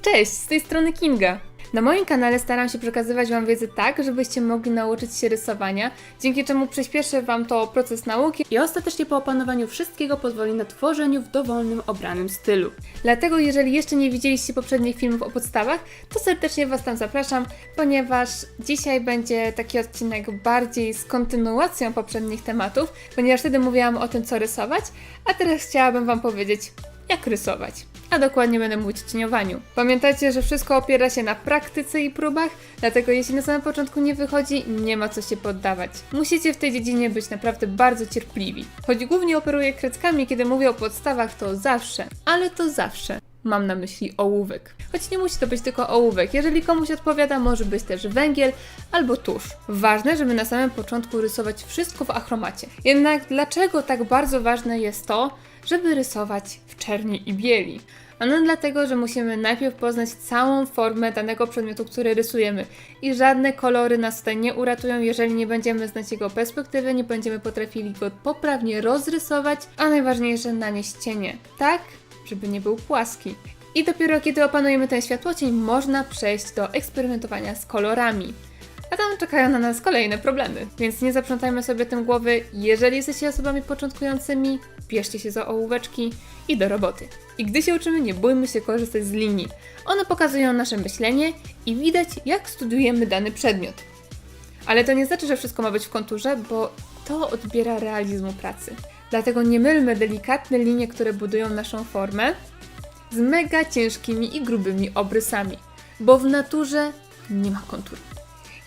Cześć, z tej strony Kinga. Na moim kanale staram się przekazywać Wam wiedzę tak, żebyście mogli nauczyć się rysowania, dzięki czemu przyspieszy Wam to proces nauki I ostatecznie po opanowaniu wszystkiego pozwoli na tworzeniu w dowolnym, obranym stylu. Dlatego jeżeli jeszcze nie widzieliście poprzednich filmów o podstawach, to serdecznie Was tam zapraszam, ponieważ dzisiaj będzie taki odcinek bardziej z kontynuacją poprzednich tematów, ponieważ wtedy mówiłam o tym, co rysować, a teraz chciałabym Wam powiedzieć, jak rysować. A dokładnie będę mówić o cieniowaniu. Pamiętajcie, że wszystko opiera się na praktyce i próbach, dlatego jeśli na samym początku nie wychodzi, nie ma co się poddawać. Musicie w tej dziedzinie być naprawdę bardzo cierpliwi. Choć głównie operuję kredkami, kiedy mówię o podstawach, to zawsze, ale to zawsze mam na myśli ołówek. Choć nie musi to być tylko ołówek. Jeżeli komuś odpowiada, może być też węgiel albo tusz. Ważne, żeby na samym początku rysować wszystko w achromacie. Jednak dlaczego tak bardzo ważne jest to, żeby rysować w czerni i bieli? Ano dlatego, że musimy najpierw poznać całą formę danego przedmiotu, który rysujemy. I żadne kolory nas tutaj nie uratują, jeżeli nie będziemy znać jego perspektywy, nie będziemy potrafili go poprawnie rozrysować, a najważniejsze nanieść cienie. Tak, żeby nie był płaski. I dopiero kiedy opanujemy ten światłocień, można przejść do eksperymentowania z kolorami. A tam czekają na nas kolejne problemy, więc nie zaprzątajmy sobie tym głowy. Jeżeli jesteście osobami początkującymi, bierzcie się za ołóweczki i do roboty. I gdy się uczymy, nie bójmy się korzystać z linii. One pokazują nasze myślenie i widać, jak studiujemy dany przedmiot. Ale to nie znaczy, że wszystko ma być w konturze, bo to odbiera realizmu pracy. Dlatego nie mylmy delikatne linie, które budują naszą formę, z mega ciężkimi i grubymi obrysami, bo w naturze nie ma konturu.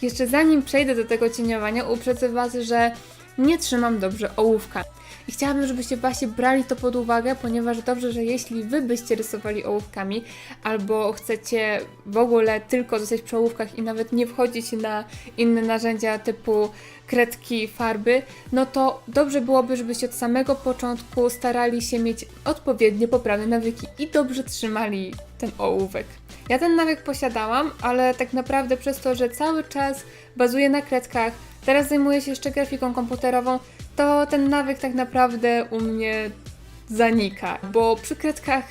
Jeszcze zanim przejdę do tego cieniowania, uprzedzę Was, że nie trzymam dobrze ołówka. I chciałabym, żebyście właśnie brali to pod uwagę, ponieważ dobrze, że jeśli Wy byście rysowali ołówkami, albo chcecie w ogóle tylko zostać przy ołówkach i nawet nie wchodzić na inne narzędzia typu kredki, farby, no to dobrze byłoby, żebyście od samego początku starali się mieć odpowiednie poprawne nawyki i dobrze trzymali ten ołówek. Ja ten nawyk posiadałam, ale tak naprawdę przez to, że cały czas bazuję na kredkach, teraz zajmuję się jeszcze grafiką komputerową, to ten nawyk tak naprawdę u mnie zanika, bo przy kredkach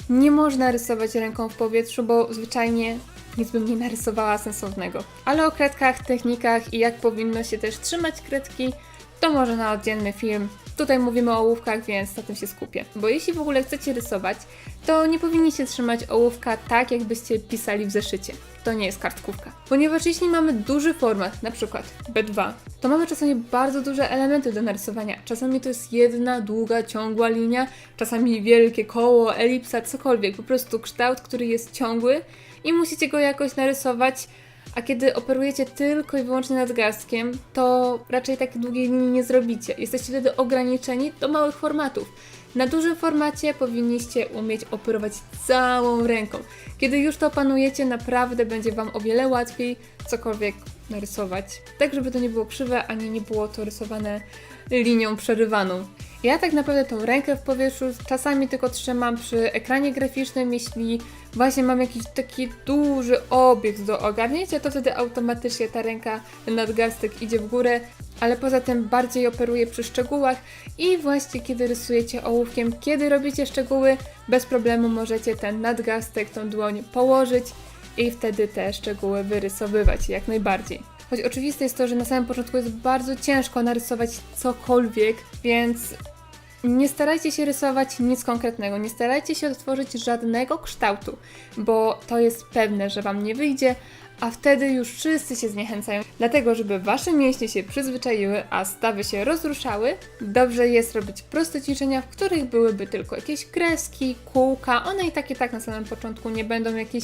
nie można rysować ręką w powietrzu, bo zwyczajnie nic bym nie narysowała sensownego. Ale o kredkach, technikach i jak powinno się też trzymać kredki, to może na oddzielny film. Tutaj mówimy o ołówkach, więc na tym się skupię. Bo jeśli w ogóle chcecie rysować, to nie powinniście trzymać ołówka tak, jakbyście pisali w zeszycie. To nie jest kartkówka. Ponieważ jeśli mamy duży format, na przykład B2, to mamy czasami bardzo duże elementy do narysowania. Czasami to jest jedna długa, ciągła linia, czasami wielkie koło, elipsa, cokolwiek. Po prostu kształt, który jest ciągły i musicie go jakoś narysować. A kiedy operujecie tylko i wyłącznie nadgarstkiem, to raczej takiej długiej linii nie zrobicie. Jesteście wtedy ograniczeni do małych formatów. Na dużym formacie powinniście umieć operować całą ręką. Kiedy już to opanujecie, naprawdę będzie Wam o wiele łatwiej cokolwiek narysować. Tak, żeby to nie było krzywe, ani nie było to rysowane linią przerywaną. Ja tak naprawdę tą rękę w powietrzu czasami tylko trzymam przy ekranie graficznym, jeśli właśnie mam jakiś taki duży obiekt do ogarnięcia, to wtedy automatycznie ta ręka, ten nadgarstek idzie w górę, ale poza tym bardziej operuję przy szczegółach i właśnie kiedy rysujecie ołówkiem, kiedy robicie szczegóły, bez problemu możecie ten nadgarstek, tą dłoń położyć i wtedy te szczegóły wyrysowywać jak najbardziej. Choć oczywiste jest to, że na samym początku jest bardzo ciężko narysować cokolwiek, więc nie starajcie się rysować nic konkretnego, nie starajcie się odtworzyć żadnego kształtu, bo to jest pewne, że Wam nie wyjdzie, a wtedy już wszyscy się zniechęcają. Dlatego, żeby Wasze mięśnie się przyzwyczaiły, a stawy się rozruszały, dobrze jest robić proste ćwiczenia, w których byłyby tylko jakieś kreski, kółka. One i tak na samym początku nie będą jakieś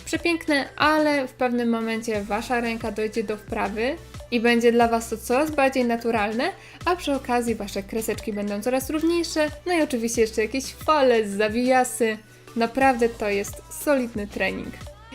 przepiękne, ale w pewnym momencie Wasza ręka dojdzie do wprawy i będzie dla Was to coraz bardziej naturalne, a przy okazji Wasze kreseczki będą coraz równiejsze, no i oczywiście jeszcze jakieś fale, zawijasy. Naprawdę to jest solidny trening.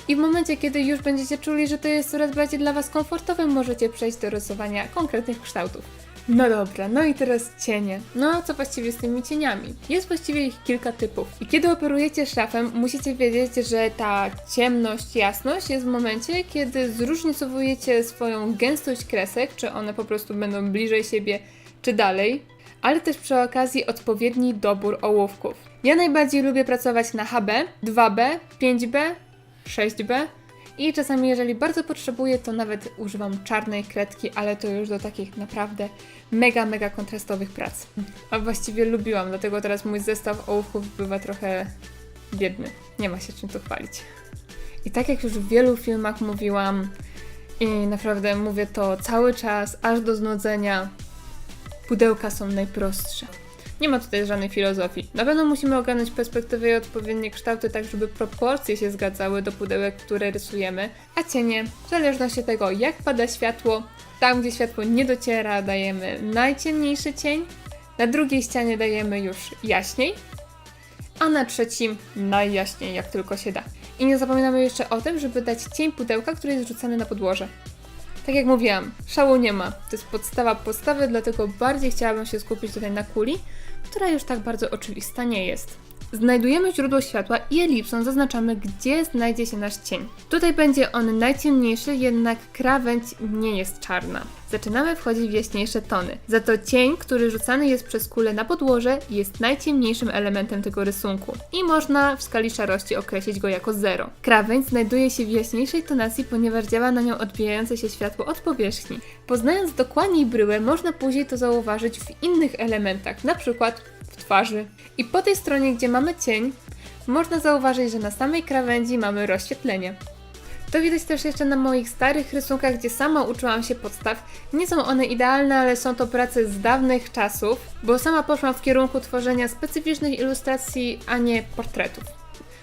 I w momencie, kiedy już będziecie czuli, że to jest coraz bardziej dla Was komfortowe, możecie przejść do rysowania konkretnych kształtów. No dobra, no i teraz cienie. No co właściwie z tymi cieniami? Jest właściwie ich kilka typów. I kiedy operujecie szafem, musicie wiedzieć, że ta ciemność, jasność jest w momencie, kiedy zróżnicowujecie swoją gęstość kresek, czy one po prostu będą bliżej siebie, czy dalej, ale też przy okazji odpowiedni dobór ołówków. Ja najbardziej lubię pracować na HB, 2B, 5B 6B. I czasami, jeżeli bardzo potrzebuję, to nawet używam czarnej kredki, ale to już do takich naprawdę mega kontrastowych prac. A właściwie lubiłam, dlatego teraz mój zestaw ołówków bywa trochę biedny. Nie ma się czym tu chwalić. I tak jak już w wielu filmach mówiłam, i naprawdę mówię to cały czas, aż do znudzenia, pudełka są najprostsze. Nie ma tutaj żadnej filozofii. Na pewno musimy ogarnąć perspektywę i odpowiednie kształty, tak żeby proporcje się zgadzały do pudełek, które rysujemy, a cienie, w zależności od tego, jak pada światło, tam gdzie światło nie dociera, dajemy najciemniejszy cień, na drugiej ścianie dajemy już jaśniej, a na trzecim najjaśniej, jak tylko się da. I nie zapominamy jeszcze o tym, żeby dać cień pudełka, który jest rzucany na podłoże. Tak jak mówiłam, szału nie ma. To jest podstawa podstawy, dlatego bardziej chciałabym się skupić tutaj na kuli, która już tak bardzo oczywista nie jest. Znajdujemy źródło światła i elipsą zaznaczamy, gdzie znajdzie się nasz cień. Tutaj będzie on najciemniejszy, jednak krawędź nie jest czarna. Zaczynamy wchodzić w jaśniejsze tony. Za to cień, który rzucany jest przez kulę na podłoże, jest najciemniejszym elementem tego rysunku i można w skali szarości określić go jako 0. Krawędź znajduje się w jaśniejszej tonacji, ponieważ działa na nią odbijające się światło od powierzchni. Poznając dokładniej bryłę, można później to zauważyć w innych elementach, na przykład w twarzy. I po tej stronie, gdzie mamy cień, można zauważyć, że na samej krawędzi mamy rozświetlenie. To widać też jeszcze na moich starych rysunkach, gdzie sama uczyłam się podstaw. Nie są one idealne, ale są to prace z dawnych czasów, bo sama poszłam w kierunku tworzenia specyficznych ilustracji, a nie portretów.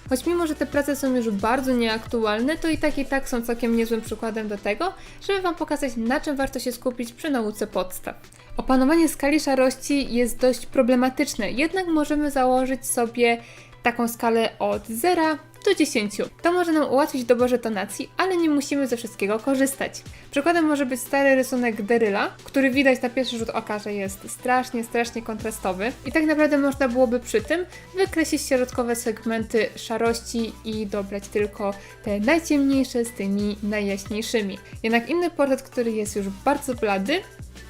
Choć mimo, że te prace są już bardzo nieaktualne, to i tak są całkiem niezłym przykładem do tego, żeby Wam pokazać, na czym warto się skupić przy nauce podstaw. Opanowanie skali szarości jest dość problematyczne, jednak możemy założyć sobie taką skalę od 0 do 10. To może nam ułatwić w doborze tonacji, ale nie musimy ze wszystkiego korzystać. Przykładem może być stary rysunek Deryla, który widać na pierwszy rzut oka, że jest strasznie kontrastowy i tak naprawdę można byłoby przy tym wykreślić środkowe segmenty szarości i dobrać tylko te najciemniejsze z tymi najjaśniejszymi. Jednak inny portret, który jest już bardzo blady,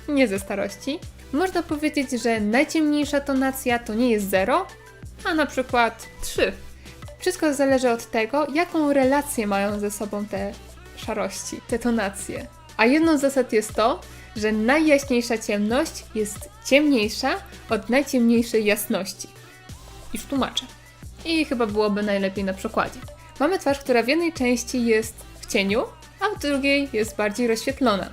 nie ze starości, można powiedzieć, że najciemniejsza tonacja to nie jest 0, a na przykład 3. Wszystko zależy od tego, jaką relację mają ze sobą te szarości, te tonacje. A jedną z zasad jest to, że najjaśniejsza ciemność jest ciemniejsza od najciemniejszej jasności. Już tłumaczę. I chyba byłoby najlepiej na przykładzie. Mamy twarz, która w jednej części jest w cieniu, a w drugiej jest bardziej rozświetlona.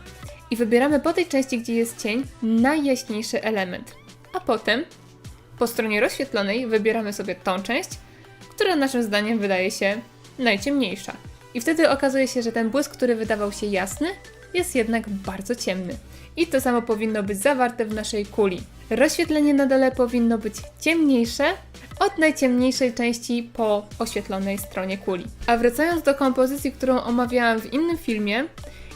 I wybieramy po tej części, gdzie jest cień, najjaśniejszy element. A potem, po stronie rozświetlonej, wybieramy sobie tą część, która naszym zdaniem wydaje się najciemniejsza. I wtedy okazuje się, że ten błysk, który wydawał się jasny, jest jednak bardzo ciemny. I to samo powinno być zawarte w naszej kuli. Rozświetlenie na dole powinno być ciemniejsze od najciemniejszej części po oświetlonej stronie kuli. A wracając do kompozycji, którą omawiałam w innym filmie,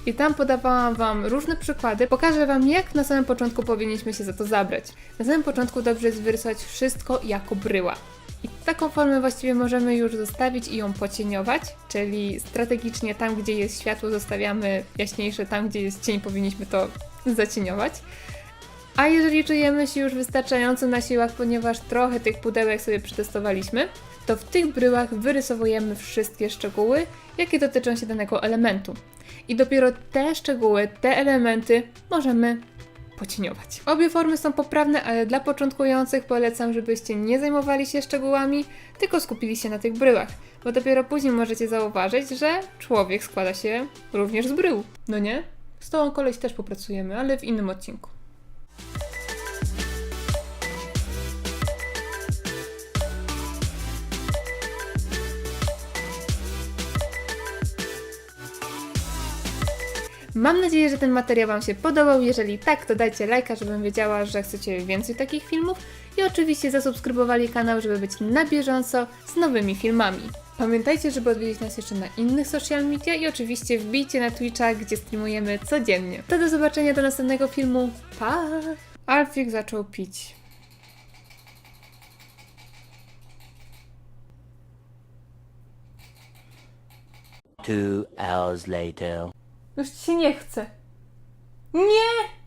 i tam podawałam Wam różne przykłady, pokażę Wam, jak na samym początku powinniśmy się za to zabrać. Na samym początku dobrze jest wyrysować wszystko jako bryła. I taką formę właściwie możemy już zostawić i ją pocieniować, czyli strategicznie tam, gdzie jest światło, zostawiamy jaśniejsze, tam, gdzie jest cień, powinniśmy to zacieniować. A jeżeli czujemy się już wystarczająco na siłach, ponieważ trochę tych pudełek sobie przetestowaliśmy, to w tych bryłach wyrysowujemy wszystkie szczegóły, jakie dotyczą się danego elementu. I dopiero te szczegóły, te elementy możemy pocieniować. Obie formy są poprawne, ale dla początkujących polecam, żebyście nie zajmowali się szczegółami, tylko skupili się na tych bryłach, bo dopiero później możecie zauważyć, że człowiek składa się również z brył. No nie? Z tą kolei też popracujemy, ale w innym odcinku. Mam nadzieję, że ten materiał Wam się podobał. Jeżeli tak, to dajcie lajka, żebym wiedziała, że chcecie więcej takich filmów. I oczywiście zasubskrybowali kanał, żeby być na bieżąco z nowymi filmami. Pamiętajcie, żeby odwiedzić nas jeszcze na innych social media i oczywiście wbijcie na Twitcha, gdzie streamujemy codziennie. To do zobaczenia do następnego filmu. Pa! Alfik zaczął pić. Two hours later. Już ci się nie chce. Nie!